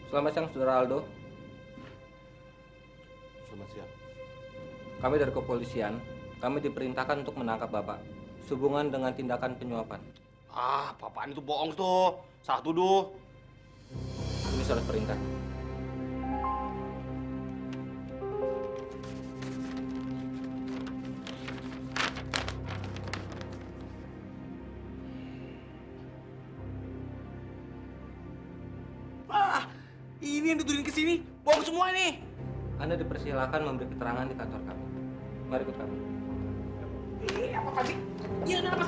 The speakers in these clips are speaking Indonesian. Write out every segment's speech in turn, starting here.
Selamat siang, Saudara Aldo. Selamat siang. Kami dari kepolisian, kami diperintahkan untuk menangkap Bapak sehubungan dengan tindakan penyuapan. Papaan itu bohong tuh. Salah tuduh. Ini surat perintah. Ini yang dituduhin ke sini. Bohong semua nih. Anda dipersilakan memberi keterangan di kantor kami. Mari ikut kami. Apa sih? Iya, udah pas.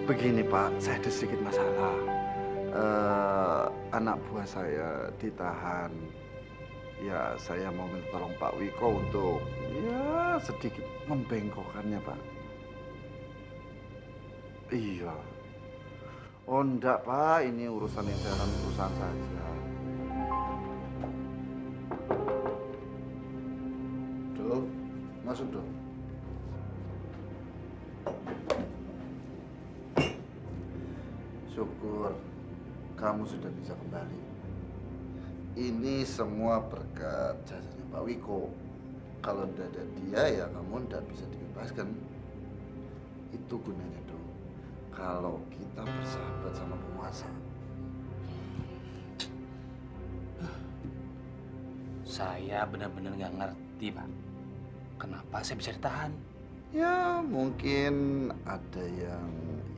Begini Pak, saya ada sedikit masalah. Anak buah saya ditahan. Ya, saya mau minta tolong Pak Wiko untuk ya sedikit membengkokkannya Pak. Iya. Oh enggak Pak, ini urusan yang dalam perusahaan saja. Duh, masuk dong. Syukur kamu sudah bisa kembali. Ini semua berkat jasanya Pak Wiko. Kalau tidak ada dia ya kamu tidak bisa dibebaskan. Itu gunanya dong. Kalau kita bersahabat sama penguasa. Saya benar-benar nggak ngerti, Pak. Kenapa saya bisa ditahan? Ya mungkin ada yang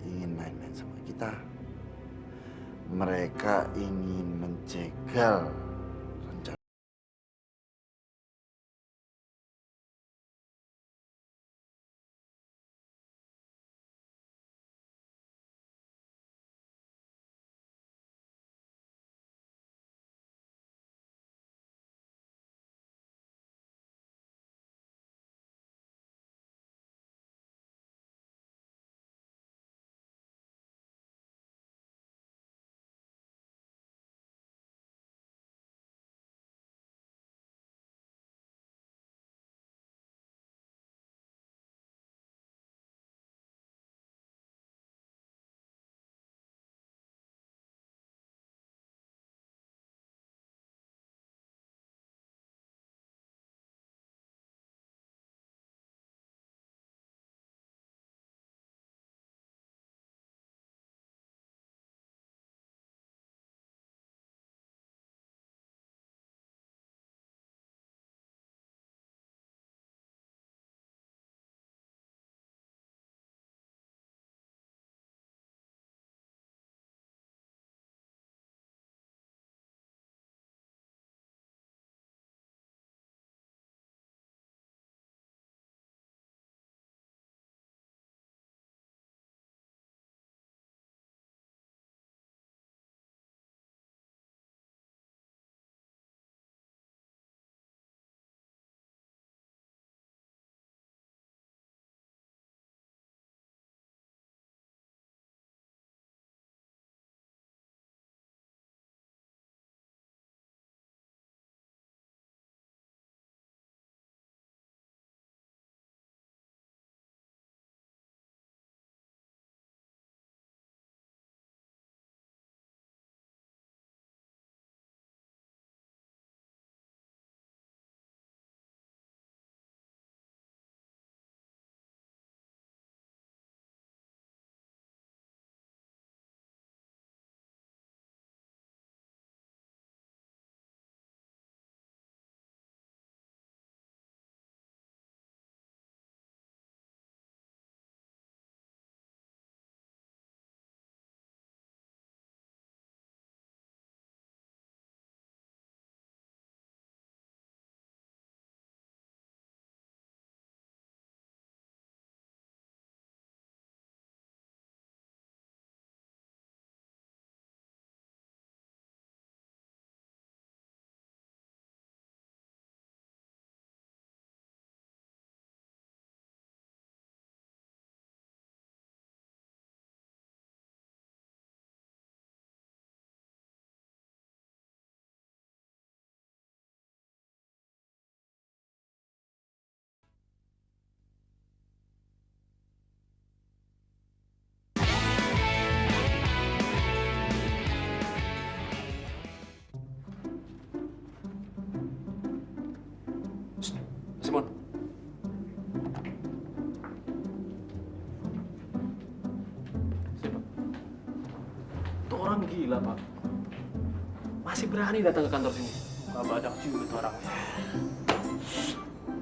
ingin main-main sama kita. Mereka ingin menjegal gila, Pak. Masih berani datang ke kantor sini. Muka badak juga tuh orangnya.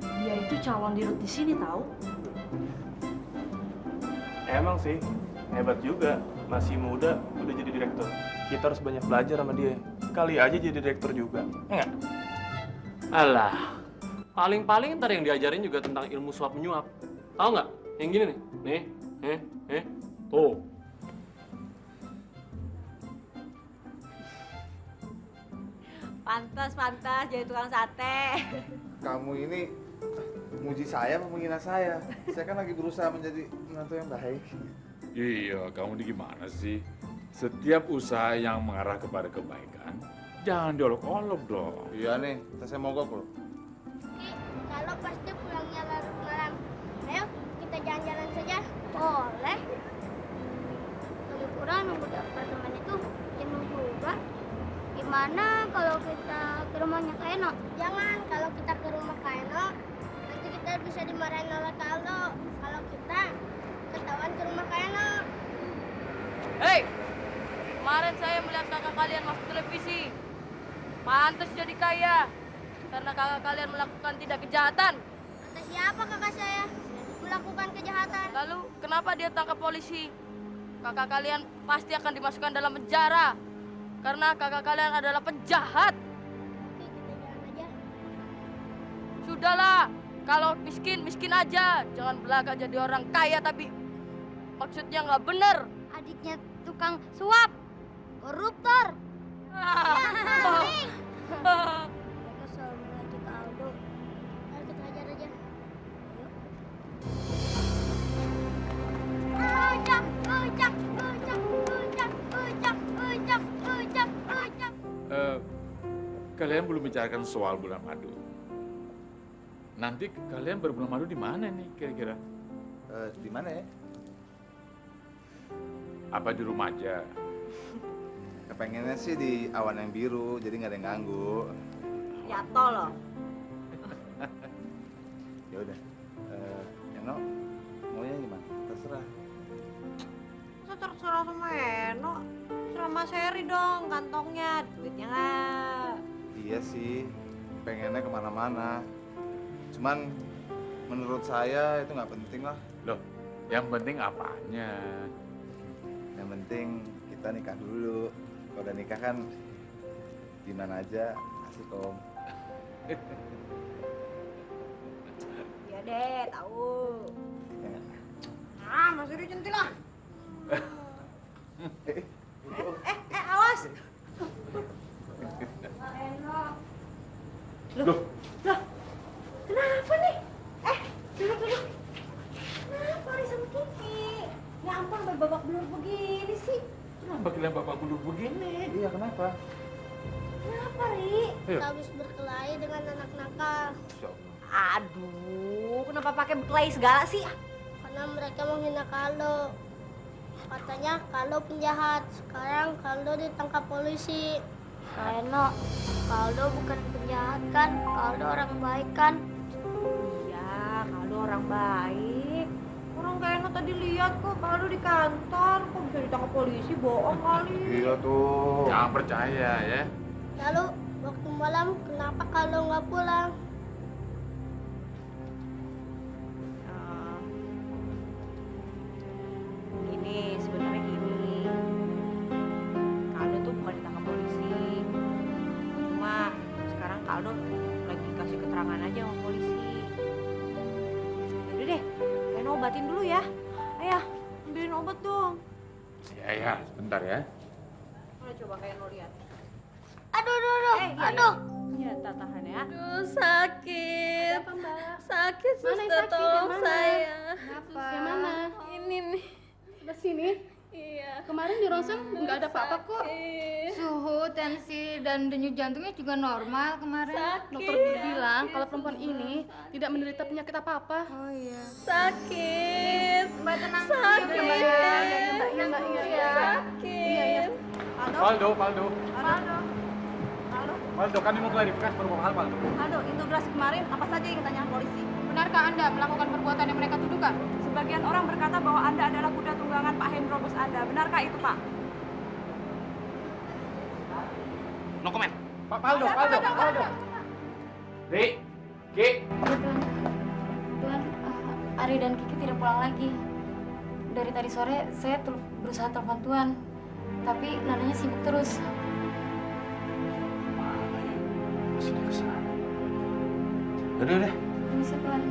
Dia itu calon dirut di sini tahu. Emang sih, hebat juga. Masih muda, udah jadi direktur. Kita harus banyak belajar sama dia. Kali aja jadi direktur juga. Enggak? Alah, paling-paling ntar yang diajarin juga tentang ilmu suap menyuap. Tahu nggak? Yang gini nih. Nih. Tuh. Pantas jadi tukang sate. Kamu ini muji saya apa menghina saya? Saya kan lagi berusaha menjadi menantu yang baik. Iya, kamu ini gimana sih? Setiap usaha yang mengarah kepada kebaikan, jangan diolok-olok dong. Iya nih, saya mogok loh. Kalau pasti pulangnya larut malam. Ayo, kita jalan-jalan saja. Boleh. Lagi kurang nunggu di apartemen itu jenuh juga. Gimana kalau kita ke rumahnya Kak Eno? Jangan, kalau kita ke rumah Kak Eno, nanti kita bisa dimarahin oleh Kaldo. Kalau kita ketahuan ke rumah Kak Eno. Hei, kemarin saya melihat kakak kalian masuk televisi. Pantas jadi kaya karena kakak kalian melakukan tindak kejahatan. Kata siapa kakak saya melakukan kejahatan? Lalu kenapa dia tangkap polisi? Kakak kalian pasti akan dimasukkan dalam penjara karena kakak kalian adalah penjahat. Oke, kita jalan aja. Sudahlah, kalau miskin aja, jangan belaka jadi orang kaya tapi maksudnya nggak bener. Adiknya tukang suap, koruptor. Mereka selalu mengajak ke Aldo. Ayo kita hajar aja. Ujak. Kalian belum bicarakan soal bulan madu. Nanti kalian berbulan madu di mana nih kira-kira? Di mana ya? Apa di rumah aja? Kepengennya sih di awan yang biru, jadi nggak ada yang ganggu. Jatuh loh. Ya udah, Eno, maunya gimana? Terserah. Masa terserah sama Eno? Terserah Mas Heri dong kantongnya, duitnya nggak. Iya sih, pengennya kemana-mana. Cuman menurut saya itu nggak penting lah. Loh, yang penting apanya? Yang penting kita nikah dulu. Kalau udah nikah kan gimana aja asik om. Ya deh, tahu. Mas Heri centil lah. Awas. Loh, Kenapa nih? Duduk. Kenapa Ri sama Kiki? Ya ampun, sampai babak belur begini sih. kenapa kalian bapak duduk begini? Iya kenapa? Kenapa, Ri? Ayo. Kita habis berkelahi dengan anak nakal. Masya Allah. Aduh, kenapa pakai berkelahi segala sih? Karena mereka menghina Kaldo. Katanya Kaldo penjahat. Sekarang Kaldo ditangkap polisi. Kak Kaldo bukan penjahat kan? Kaldo orang baik kan? Iya, kalau orang baik. Orang kayak Eno tadi lihat kok kalau di kantor, kok bisa ditangkap polisi, bohong kali. Iya tuh. Jangan percaya ya. Lalu waktu malam kenapa Kaldo nggak pulang? Gini, sebenarnya gini. Kaldo tuh bukan ditangkap polisi. Cuma sekarang Kaldo lagi kasih keterangan aja sama polisi. Yaudah deh, Eno obatin dulu ya. Ayah, ambilin obat dong. Ya, sebentar ya. Mana coba kayak Eno lihat. Aduh. Iya, tahan ya. Aduh, sakit. Sakit, suster, tolong saya. Kenapa? Yang mana? Ini nih. Sebelah sini? Iya. Kemarin di ronsen nggak ada apa-apa kok. Sakit. Suhu, tensi, dan denyut jantungnya juga normal kemarin. Sakit. Dokter bilang kalau perempuan ini tidak menderita penyakit apa-apa. Oh iya. Sakit. Mbak tenang. Sakit. Mbak. Iya, Mbak. Iya. Sakit. Faldo, kan mau klarifikasi beberapa hal, Faldo. Aduh, integrasi kemarin apa saja yang ditanya polisi? Benarkah Anda melakukan perbuatan yang mereka tuduhkan? Sebagian orang berkata bahwa Anda adalah kuda tunggangan Pak Hendro bos Anda. Benarkah itu, Pak? No comment. Pak Paldo. Ri, Ki. Tuan, Ari dan Kiki tidak pulang lagi. Dari tadi sore saya berusaha telepon Tuan, tapi Nananya sibuk terus. Masih di kesana. Udah. Permisi Tuan.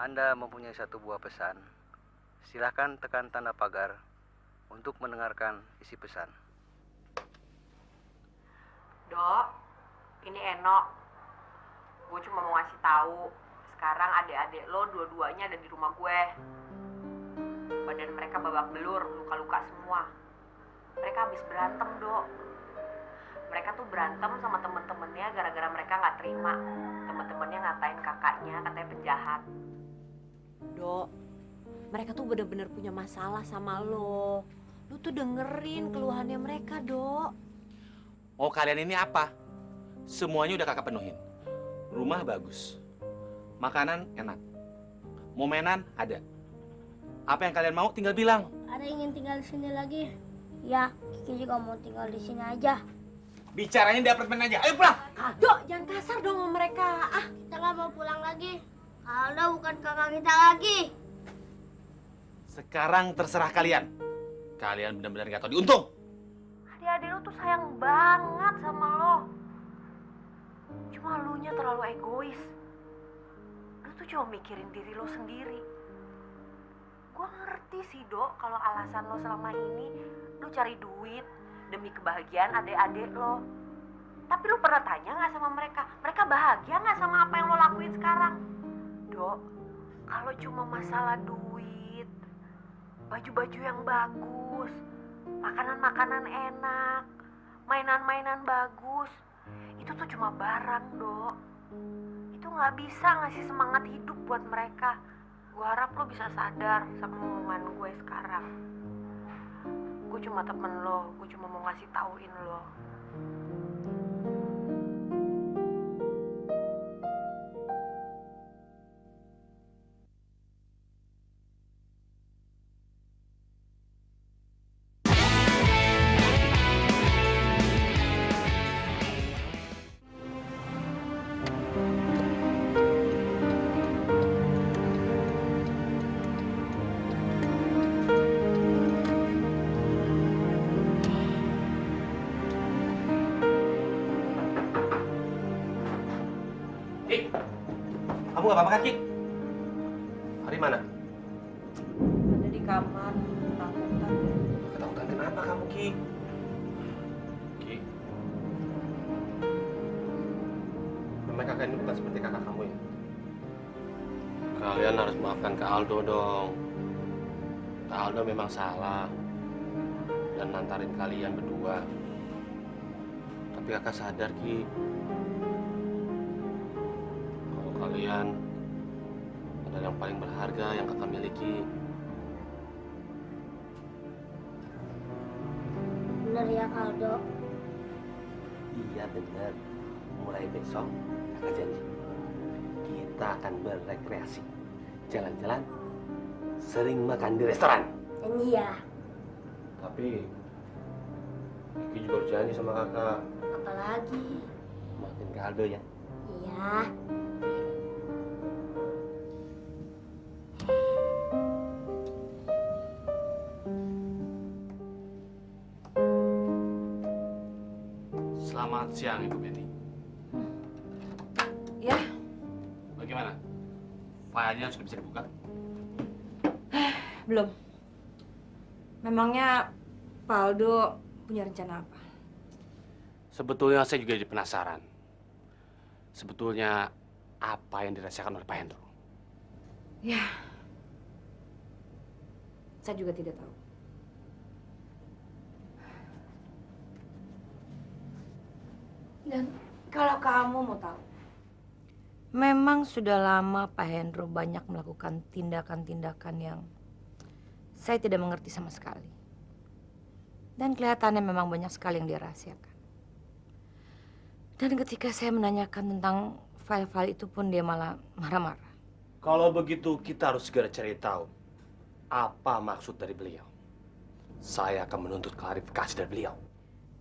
Anda mempunyai satu buah pesan. Silahkan tekan tanda pagar untuk mendengarkan isi pesan. Dok, ini Eno. Gue cuma mau ngasih tahu. Sekarang adik-adik lo dua-duanya ada di rumah gue. Badan mereka babak belur, luka-luka semua. Mereka habis berantem, Dok. Mereka tuh berantem sama temen-temennya gara-gara mereka nggak terima. Temen-temennya ngatain kakaknya, katanya penjahat. Dok, mereka tuh bener-bener punya masalah sama lo. Lu tuh dengerin keluhannya mereka, Dok. Oh, kalian ini apa? Semuanya udah kakak penuhin. Rumah bagus. Makanan enak. Mau mainan ada. Apa yang kalian mau tinggal bilang. Ada yang ingin tinggal di sini lagi? Ya, Kiki juga mau tinggal di sini aja. Bicaranya di apartemen aja. Ayo pulang. Dok, jangan kasar dong sama mereka. Kita nggak mau pulang lagi. Aldo bukan kakak kita lagi. Sekarang terserah kalian. Kalian benar-benar gak tahu diuntung. Adik-adik lo tuh sayang banget sama lo. Cuma lu nya terlalu egois. Lu tuh cuma mikirin diri lo sendiri. Gua ngerti sih, Dok, kalau alasan lo selama ini lu cari duit demi kebahagiaan adik-adik lo. Tapi lu pernah tanya nggak sama mereka? Mereka bahagia nggak sama apa yang lo lakuin sekarang? Dok, kalau cuma masalah duit, baju-baju yang bagus, makanan-makanan enak, mainan-mainan bagus, itu tuh cuma barang, Dok. Itu nggak bisa ngasih semangat hidup buat mereka. Gue harap lo bisa sadar sama omongan gue sekarang. Gue cuma temen lo, gue cuma mau ngasih tauin lo. Ki, kamu gak apa-apa kan, Ki? Hari mana? Ada di kamar, ketakutan. Ketakutan kenapa kamu, Ki? Ki, memang kakak ini bukan seperti kakak kamu ya? Kalian harus maafkan Kak Aldo dong. Kak Aldo memang salah dan nantarin kalian berdua. Tapi kakak sadar, Ki, kalau kalian adalah yang paling berharga yang kakak miliki. Bener ya, Aldo. Iya benar. Mulai besok, kakak janji. Kita akan berrekreasi. Jalan-jalan, sering makan di restoran. Iya. Tapi Kiki juga harus janji sama kakak. Apalagi? Maafin Kak Aldo ya. Iya. Selamat siang, Ibu Betty. Ya, Bagaimana? Filenya sudah bisa dibuka? belum. Memangnya Pak Aldo punya rencana apa? Sebetulnya saya juga jadi penasaran. Sebetulnya apa yang dirasakan oleh Pak Hendro? Ya, saya juga tidak tahu. Dan kalau kamu mau tahu, memang sudah lama Pak Hendro banyak melakukan tindakan-tindakan yang saya tidak mengerti sama sekali. Dan kelihatannya memang banyak sekali yang dirahasiakan. Dan ketika saya menanyakan tentang file-file itu pun dia malah marah-marah. Kalau begitu kita harus segera cari tahu apa maksud dari beliau. Saya akan menuntut klarifikasi dari beliau.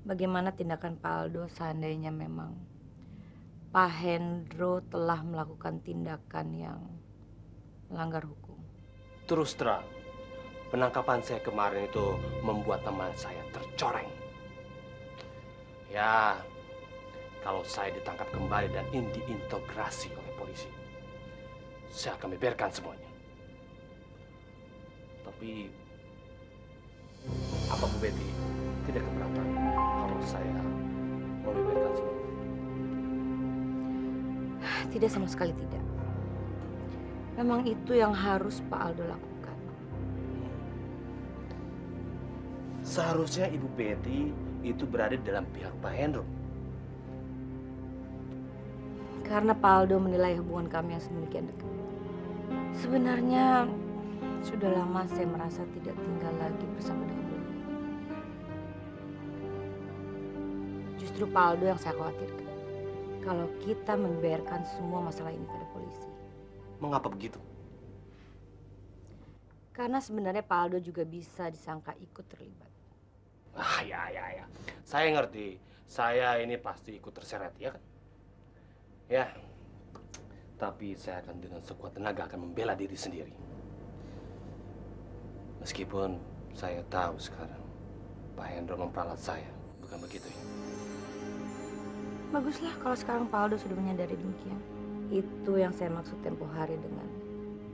Bagaimana tindakan Pak Aldo seandainya memang Pak Hendro telah melakukan tindakan yang melanggar hukum? Terus terang, penangkapan saya kemarin itu membuat teman saya tercoreng. Ya, kalau saya ditangkap kembali dan diintegrasi oleh polisi, saya akan membiarkan semuanya. Tapi, apa Bu Betty tidak keberatan kalau saya membiarkan semuanya? Tidak, sama sekali tidak. Memang itu yang harus Pak Aldo lakukan. Seharusnya Ibu Betty itu berada dalam pihak Pak Hendro. Karena Pak Aldo menilai hubungan kami yang sedemikian dekat. Sebenarnya sudah lama saya merasa tidak tinggal lagi bersama dengan beliau. Justru Pak Aldo yang saya khawatirkan. Kalau kita membiarkan semua masalah ini pada polisi. Mengapa begitu? Karena sebenarnya Pak Aldo juga bisa disangka ikut terlibat. Ya. Saya ngerti. Saya ini pasti ikut terseret, ya kan? Ya. Tapi saya akan dengan sekuat tenaga akan membela diri sendiri. Meskipun saya tahu sekarang Pak Hendro memperalat saya. Bukan begitu ya? Baguslah kalau sekarang Pak Aldo sudah menyadari demikian. Itu yang saya maksud tempo hari dengan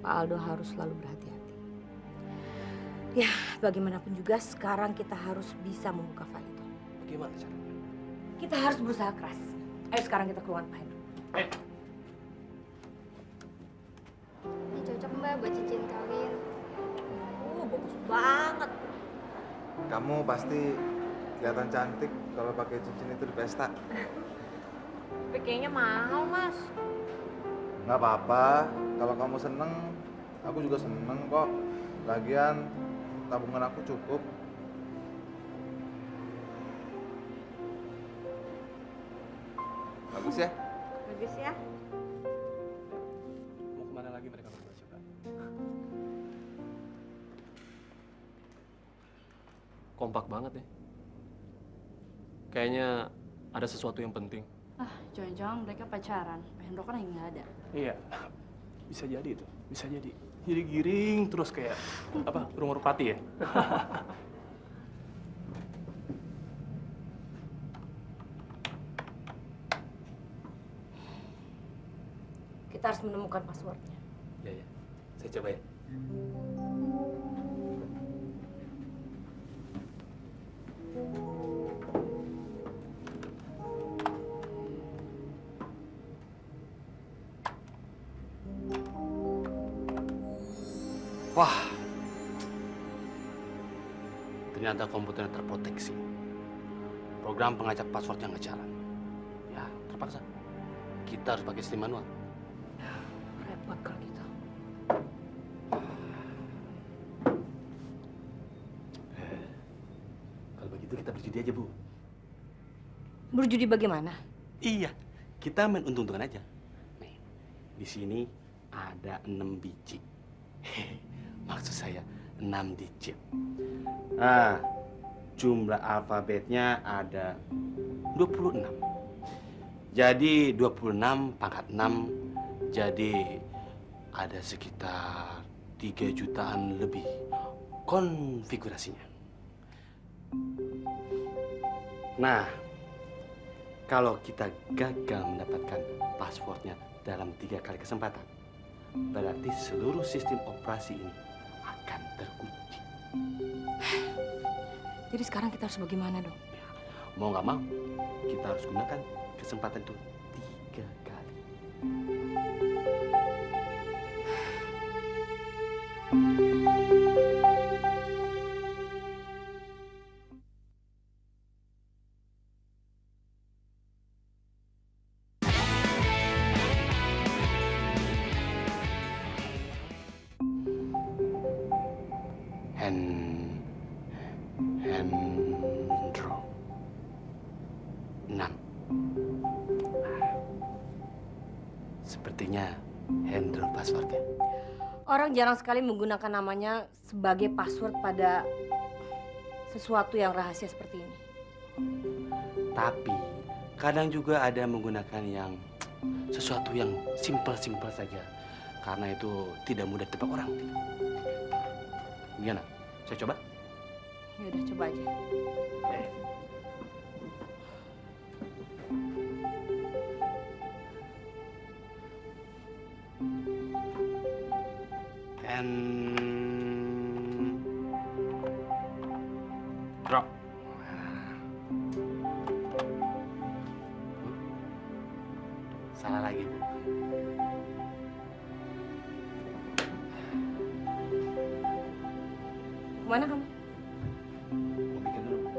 Pak Aldo harus selalu berhati-hati. Ya, bagaimanapun juga sekarang kita harus bisa membuka file itu. Bagaimana caranya? Kita harus berusaha keras. Ayo sekarang kita keluar Pak Hendro. Ini cocok Mbak buat cincin kawin. Bagus banget. Kamu pasti kelihatan cantik kalau pakai cincin itu di pesta. Tapi kayaknya mahal, Mas. Nggak apa-apa, kalau kamu seneng, aku juga seneng kok. Lagian tabungan aku cukup. Bagus ya? Bagus ya. Mau kemana lagi mereka berdua coba? Kompak banget ya. Kayaknya ada sesuatu yang penting. Jangan-jangan mereka pacaran. Pak Hendro kan lagi nggak ada. Iya, bisa jadi itu, bisa jadi. Jadi giring terus kayak apa? Burung merpati ya? Kita harus menemukan passwordnya. Ya. Saya coba ya. Wah, ternyata komputernya terproteksi. Program pengacak passwordnya nggak jalan. Ya, terpaksa. Kita harus pakai sistem manual. Repot kalau gitu. Kalau begitu kita berjudi aja, Bu. Berjudi bagaimana? Iya, kita main untung-untungan aja. Nih, di sini ada 6 biji. Maksud saya 6 digit. Nah, jumlah alfabetnya ada 26. Jadi 26 pangkat 6, jadi ada sekitar 3 jutaan lebih konfigurasinya. Nah, kalau kita gagal mendapatkan passwordnya dalam 3 kali kesempatan, berarti seluruh sistem operasi ini akan terkunci. Jadi sekarang kita harus bagaimana dong? Mau nggak mau, kita harus gunakan kesempatan itu 3 kali. Hendro. Sepertinya Hendro passwordnya. Orang jarang sekali menggunakan namanya sebagai password pada sesuatu yang rahasia seperti ini. Tapi kadang juga ada yang menggunakan yang sesuatu yang simpel-simpel saja. Karena itu tidak mudah ditebak orang. Gimana? Saya coba? Ya udah coba aja. Drop. Salah lagi. Kemana kamu? Mau bikin dulu.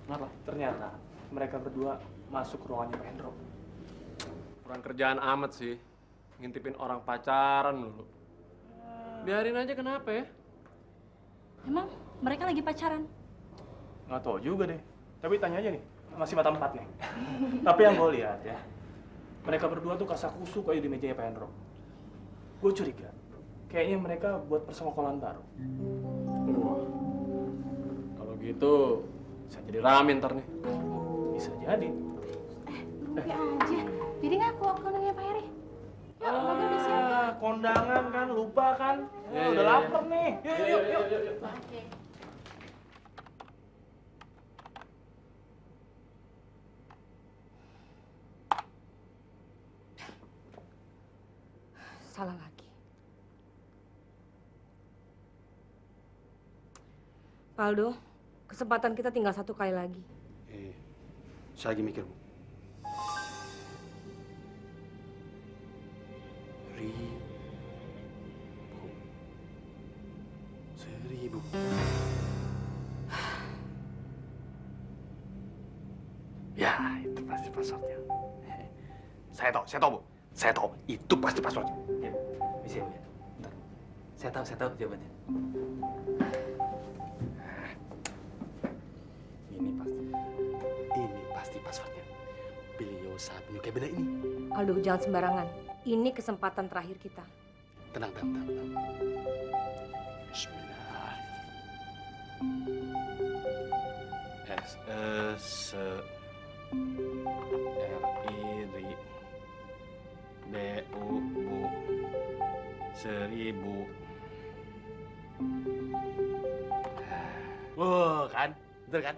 Kenapa? Ternyata mereka berdua masuk ke ruangannya Pak Hendro. Kurang kerjaan amat sih. Ngintipin orang pacaran dulu. Biarin aja, kenapa ya? Emang mereka lagi pacaran? Nggak tahu juga deh. Tapi tanya aja nih, masih mata empat nih. Tapi yang gue lihat ya, mereka berdua tuh kasakusuk aja di mejanya Pak Hendro. Gue curiga, kayaknya mereka buat persekongkolan baru. Wah. Kalau gitu, bisa jadi rame ntar nih. Bisa jadi. Rugi aja. Jadi nggak aku kondangannya Pak Heri? Yuk, mobil udah siap. Kondangan kan, lupa kan? Ya, Udah ya, lapar nih. Yuk. Oke. Salah lagi. Paldo, kesempatan kita tinggal satu kali lagi. Saya lagi mikir, Bu. Seribu. Ya, itu pasti passwordnya. Saya tahu, Bu. Saya tahu, itu pasti passwordnya. Ya, bisa ya, Bu. Bentar. Saya tahu jawabannya. Ini pasti passwordnya. Beliau saat menyukai benda ini. Aldo, jangan sembarangan. Ini kesempatan terakhir kita. Tenang. Bismillah. S-E-R-I-R-I-B-U-Bu seribu. Wah, kan? Betul kan?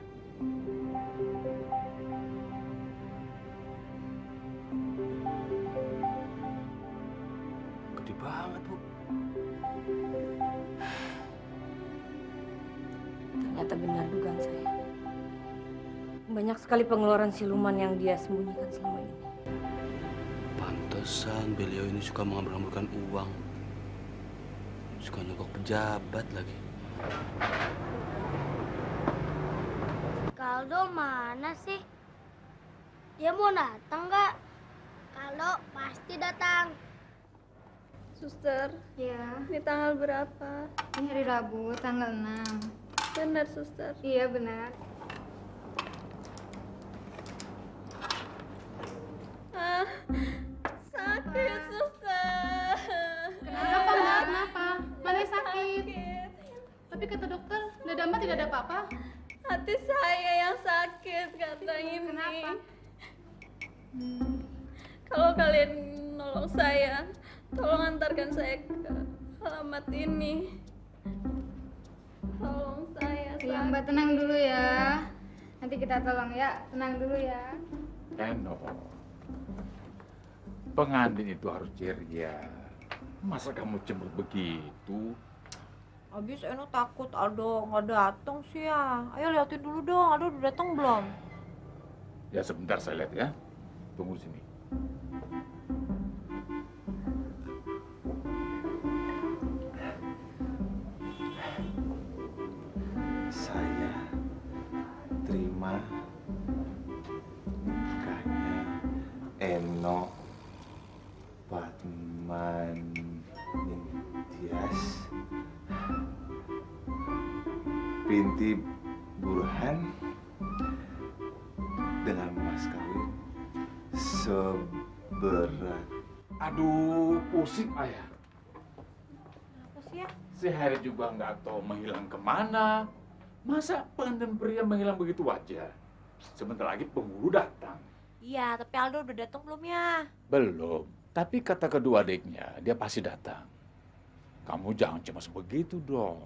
Gede banget, Bu. Ternyata benar dugaan saya. Banyak sekali pengeluaran siluman yang dia sembunyikan selama ini. Pantesan beliau ini suka mengambil-ambilkan uang. Suka nyogok pejabat lagi. Kaldo mana sih? Dia mau datang nggak? Kaldo pasti datang. Suster, Ya. ini tanggal berapa? Ini hari Rabu, tanggal 6. Benar, suster. Iya benar. Sakit, suster. Kenapa, Mbak? Kenapa? Mana yang sakit? Tapi kata dokter, dada Mbak tidak ada apa-apa. Hati saya yang sakit, kata ini. Kenapa? Kalau kalian nolong saya, tolong antarkan saya ke alamat ini. Tolong saya. Iya Mbak, tenang dulu ya. Nanti kita tolong ya. Tenang dulu ya. Eno, pengantin itu harus ceria. Masa kamu cemberut begitu? Abis Eno takut Aldo nggak datang sih ya. Ayo liatin dulu dong, Aldo udah datang belum? Ya sebentar saya lihat ya. Tunggu di sini. Saya terima nikahnya Eno Burhan dengan mas kawin seberat. Aduh, pusing ayah. Apa sih ya? Si Heri juga nggak tahu menghilang kemana. Masa pengantin pria menghilang begitu aja? Sebentar lagi penghulu datang. Iya, tapi Aldo udah datang belum ya? Belum. Tapi kata kedua adiknya, dia pasti datang. Kamu jangan cuma begitu dong.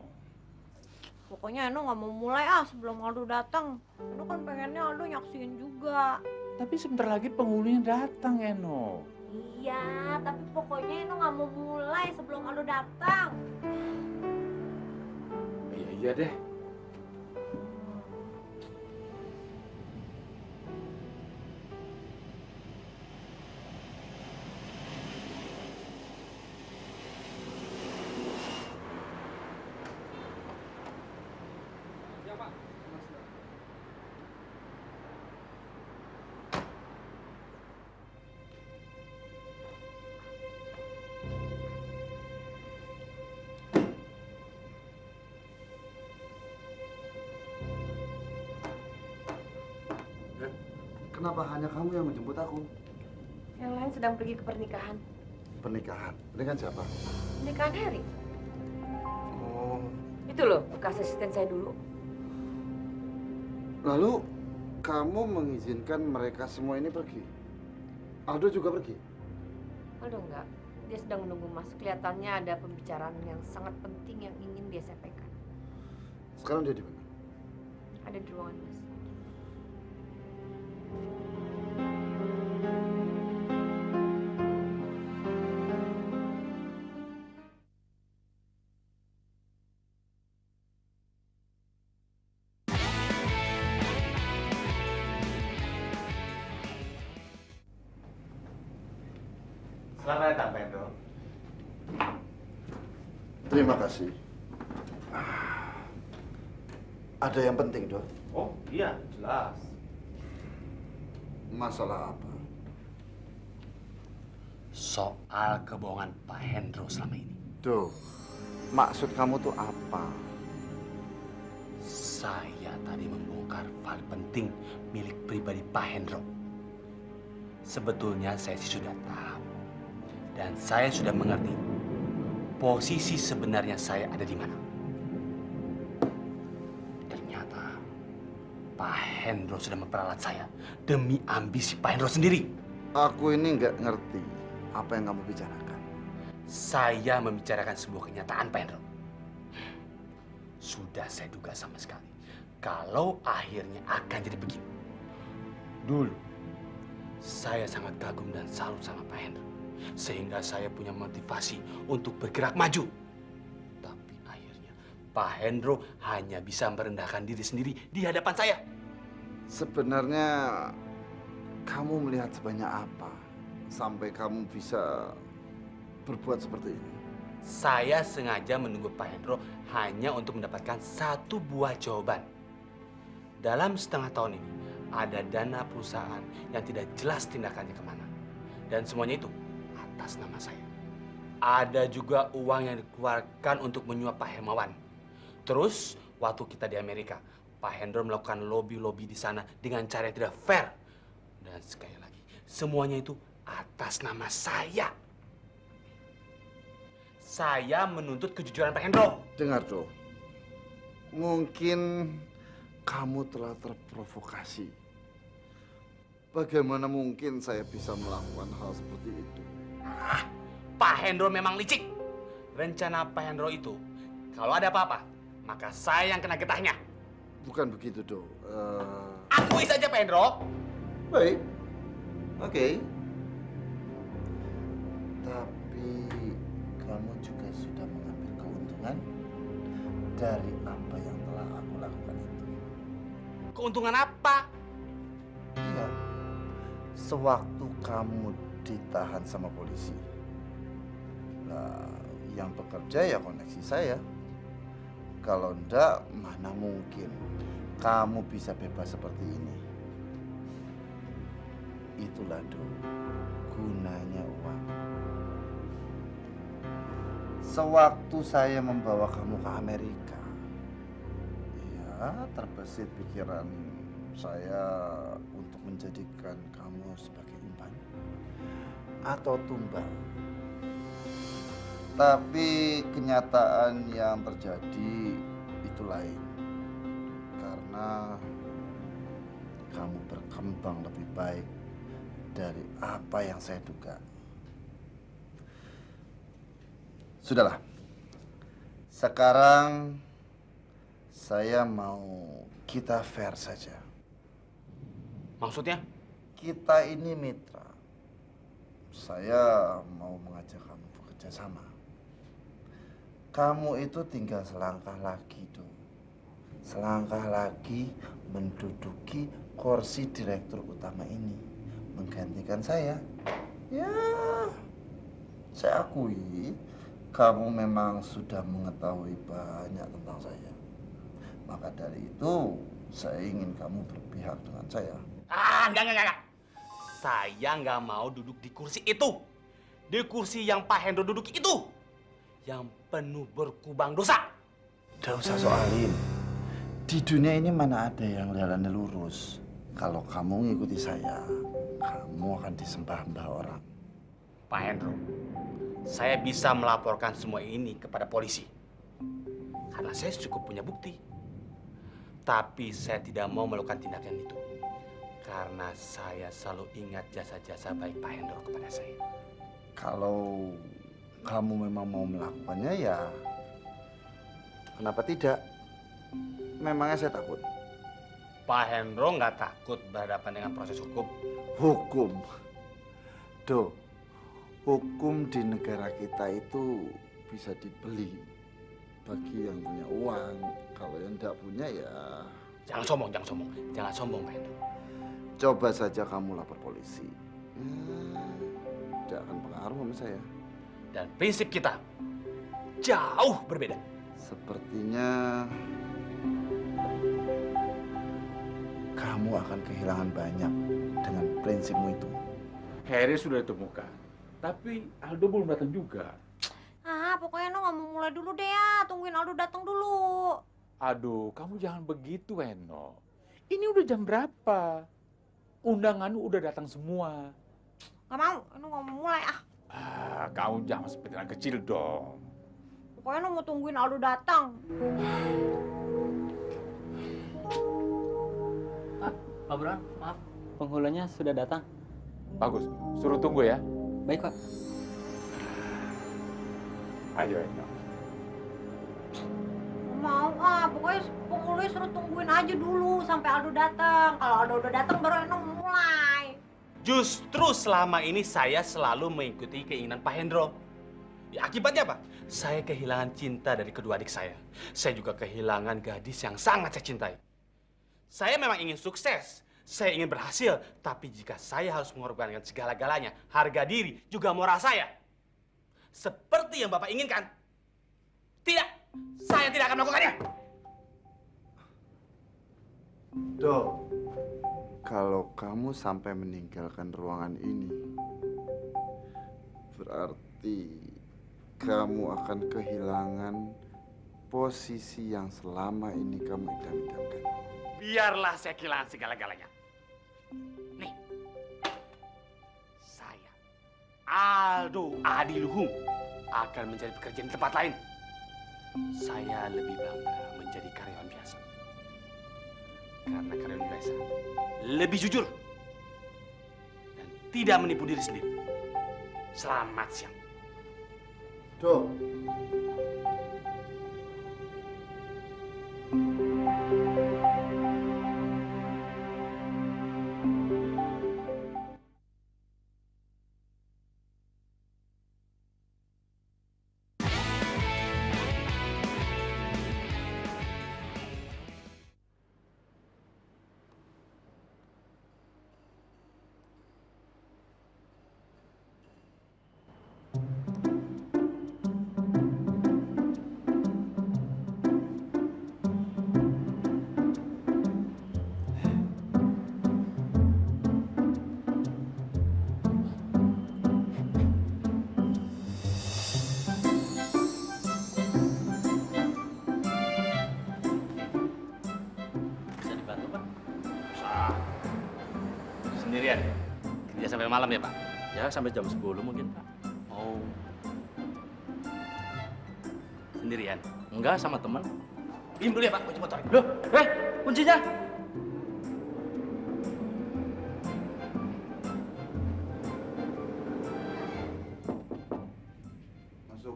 Pokoknya Eno nggak mau mulai sebelum Aldo datang. Eno kan pengennya Aldo nyaksiin juga. Tapi sebentar lagi penghulunya datang, Eno. Iya, tapi pokoknya Eno nggak mau mulai sebelum Aldo datang. Iya deh. Kenapa hanya kamu yang menjemput aku? Yang lain sedang pergi ke pernikahan. Pernikahan? Pernikahan siapa? Pernikahan Harry. Oh. Itu loh, bekas asisten saya dulu. Lalu kamu mengizinkan mereka semua ini pergi? Aldo juga pergi? Aldo enggak. Dia sedang menunggu Mas. Kelihatannya ada pembicaraan yang sangat penting yang ingin dia sampaikan. Sekarang dia di mana? Ada di ruangan Mas. Selamat datang, Pedro. Terima kasih. Ada yang penting, Dok? Oh, iya, jelas. Masalah apa? Soal kebohongan Pak Hendro selama ini. Dok, maksud kamu tuh apa? Saya tadi membongkar file penting milik pribadi Pak Hendro. Sebetulnya saya sih sudah tahu. Dan saya sudah mengerti posisi sebenarnya saya ada di mana. Ternyata Pak Hendro sudah memperalat saya demi ambisi Pak Hendro sendiri. Aku ini nggak ngerti apa yang kamu bicarakan. Saya membicarakan sebuah kenyataan, Pak Hendro. Sudah saya duga sama sekali kalau akhirnya akan jadi begini. Dulu, saya sangat kagum dan salut sama Pak Hendro. Sehingga saya punya motivasi untuk bergerak maju. Tapi akhirnya Pak Hendro hanya bisa merendahkan diri sendiri di hadapan saya. Sebenarnya kamu melihat sebanyak apa sampai kamu bisa berbuat seperti ini? Saya sengaja menunggu Pak Hendro hanya untuk mendapatkan satu buah jawaban. Dalam setengah tahun ini, ada dana perusahaan yang tidak jelas tindakannya kemana. Dan semuanya itu atas nama saya. Ada juga uang yang dikeluarkan untuk menyuap Pak Hermawan. Terus, waktu kita di Amerika, Pak Hendro melakukan lobby-lobby di sana dengan cara yang tidak fair. Dan sekali lagi, semuanya itu atas nama saya. Saya menuntut kejujuran Pak Hendro. Dengar, Dok. Mungkin kamu telah terprovokasi. Bagaimana mungkin saya bisa melakukan hal seperti itu? Pak Hendro memang licik. Rencana Pak Hendro itu, kalau ada apa-apa, maka saya yang kena getahnya. Bukan begitu, Dok. Akui saja, Pak Hendro. Baik. Oke. Tapi kamu juga sudah mengambil keuntungan dari apa yang telah aku lakukan itu. Keuntungan apa? Iya. Sewaktu kamu ditahan sama polisi. Nah, yang bekerja ya koneksi saya. Kalau enggak, mana mungkin kamu bisa bebas seperti ini. Itulah, Dok, gunanya uang. Sewaktu saya membawa kamu ke Amerika, ya, Ya, terbesit pikiran saya untuk menjadikan kamu sebagai umpan atau tumbal. Tapi kenyataan yang terjadi itu lain. Karena kamu berkembang lebih baik dari apa yang saya duga. Sudahlah. Sekarang saya mau kita fair saja. Maksudnya? Kita ini mitra. Saya mau mengajak kamu bekerja sama. Kamu itu tinggal selangkah lagi, Do. Selangkah lagi menduduki kursi direktur utama ini. Menggantikan saya. Ya, saya akui kamu memang sudah mengetahui banyak tentang saya. Maka dari itu, saya ingin kamu berpihak dengan saya. Enggak. Saya nggak mau duduk di kursi itu. Di kursi yang Pak Hendro duduki itu. Yang penuh berkubang dosa. Tidak usah soalin. Di dunia ini mana ada yang jalannya lurus. Kalau kamu ngikuti saya, kamu akan disembah-mbah orang. Pak Hendro, saya bisa melaporkan semua ini kepada polisi. Karena saya cukup punya bukti. Tapi saya tidak mau melakukan tindakan itu. Karena saya selalu ingat jasa-jasa baik Pak Hendro kepada saya. Kalau kamu memang mau melakukannya, ya kenapa tidak? Memangnya saya takut? Pak Hendro nggak takut berhadapan dengan proses hukum. Hukum? Do, hukum di negara kita itu bisa dibeli bagi yang punya uang. Kalau yang tidak punya, ya... Jangan sombong, Pak Hendro. Coba saja kamu lapor polisi. Tidak akan pengaruh sama saya. Dan prinsip kita jauh berbeda. Sepertinya kamu akan kehilangan banyak dengan prinsipmu itu. Harry sudah ditemukan, tapi Aldo belum datang juga. Pokoknya no nggak mau mulai dulu deh ya. Tungguin Aldo datang dulu. Aduh, kamu jangan begitu, Eno. Ini udah jam berapa? Undangan udah datang semua. Nggak mau, Eno nggak mau mulai Kamu jangan seperti anak kecil dong. Pokoknya no mau tungguin Aldo datang. Pak Buran, maaf. Penghulunya sudah datang. Bagus, suruh tunggu ya. Baik, Pak. Ayo, Eno. Mau pokoknya penghulunya suruh tungguin aja dulu sampai Aldo datang. Kalau Aldo udah datang baru Eno mulai. Justru selama ini saya selalu mengikuti keinginan Pak Hendro. Ya, akibatnya apa? Saya kehilangan cinta dari kedua adik saya. Saya juga kehilangan gadis yang sangat saya cintai. Saya memang ingin sukses. Saya ingin berhasil. Tapi jika saya harus mengorbankan segala-galanya, harga diri, juga moral saya. Seperti yang Bapak inginkan. Tidak, saya tidak akan melakukannya. Do, kalau kamu sampai meninggalkan ruangan ini, berarti kamu akan kehilangan posisi yang selama ini kamu idam-idamkan. Biarlah saya kehilangan segala-galanya. Nih, saya, Aldo Adiluhung, akan mencari pekerjaan di tempat lain. Saya lebih bangga menjadi karyawan biasa. Karena karyawan biasa lebih jujur dan tidak menipu diri sendiri. Selamat siang. Do. Sendirian? Kerja sampai malam ya, Pak? Ya, sampai jam 10 mungkin, Pak. Oh. Sendirian? Enggak, sama teman. Pinjam dulu ya, Pak, kunci motor. Loh, kuncinya? Masuk.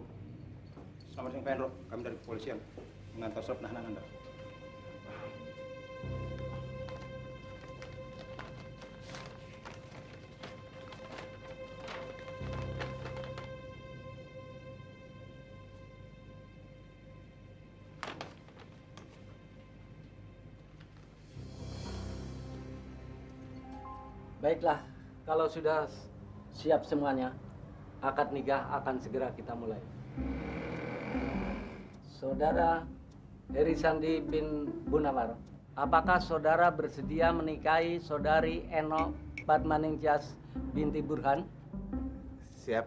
Selamat siang, Pak Hendro. Kami dari kepolisian mengantar surat penahanan Anda. Baiklah, kalau sudah siap semuanya, akad nikah akan segera kita mulai. Saudara Heri Sandi bin Bunawar, apakah saudara bersedia menikahi saudari Eno Padmaningtyas binti Burhan? Siap.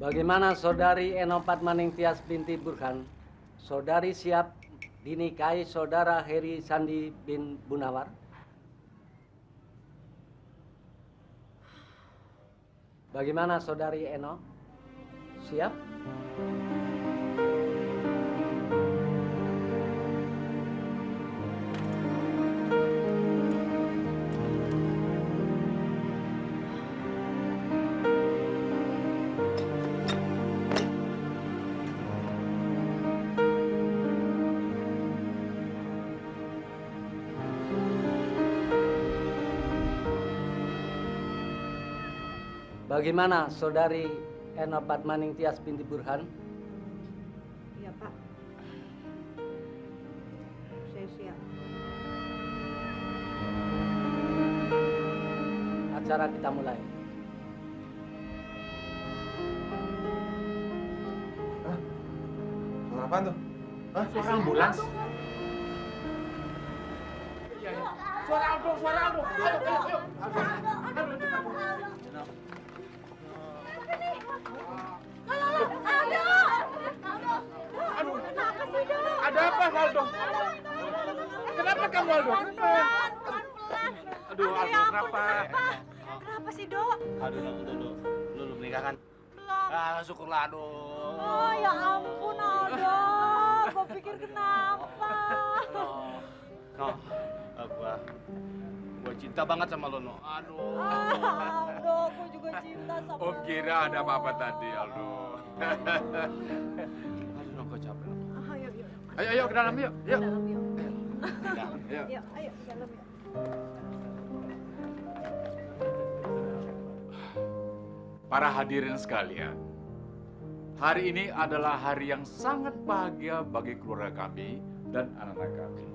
Bagaimana saudari Eno Padmaningtyas binti Burhan? Saudari siap dinikahi saudara Heri Sandi bin Bunawar? Bagaimana saudari Eno? Siap? Bagaimana saudari Eno Padmaningtyas binti Burhan? Iya, Pak. Saya siap. Acara kita mulai. Suara apaan tuh? Hah? Suara ambulans. Iya, iya. Suara Aldo, suara Aldo. Ayo, ayo, ayo. Ada apa, Aldo? Kenapa kamu, Aldo? Aduh, Aldo, kenapa? Kenapa sih, Dok? Aduh, lu belum nikah kan? Belum. Ah, syukurlah, aduh. Oh, ya ampun, Aldo. Gue pikir kenapa? No, gua cinta banget sama lo, No. Aduh. Aldo, gue juga cinta sama Om kira ada apa-apa tadi, Aldo. Aduh, No, gua capek. Ayo, yuk. Ayo, ayo, ke dalam yuk. Yuk. Dalam, yuk. Yuk. Yuk, ayo, ke dalam, yuk. Para hadirin sekalian, hari ini adalah hari yang sangat bahagia bagi keluarga kami dan anak-anak kami.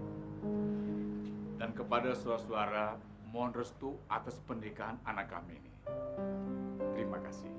Dan kepada saudara-saudara, mohon restu atas pernikahan anak kami ini. Terima kasih.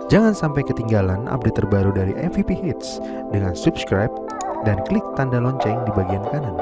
Jangan sampai ketinggalan update terbaru dari MVP Hits dengan subscribe dan klik tanda lonceng di bagian kanan.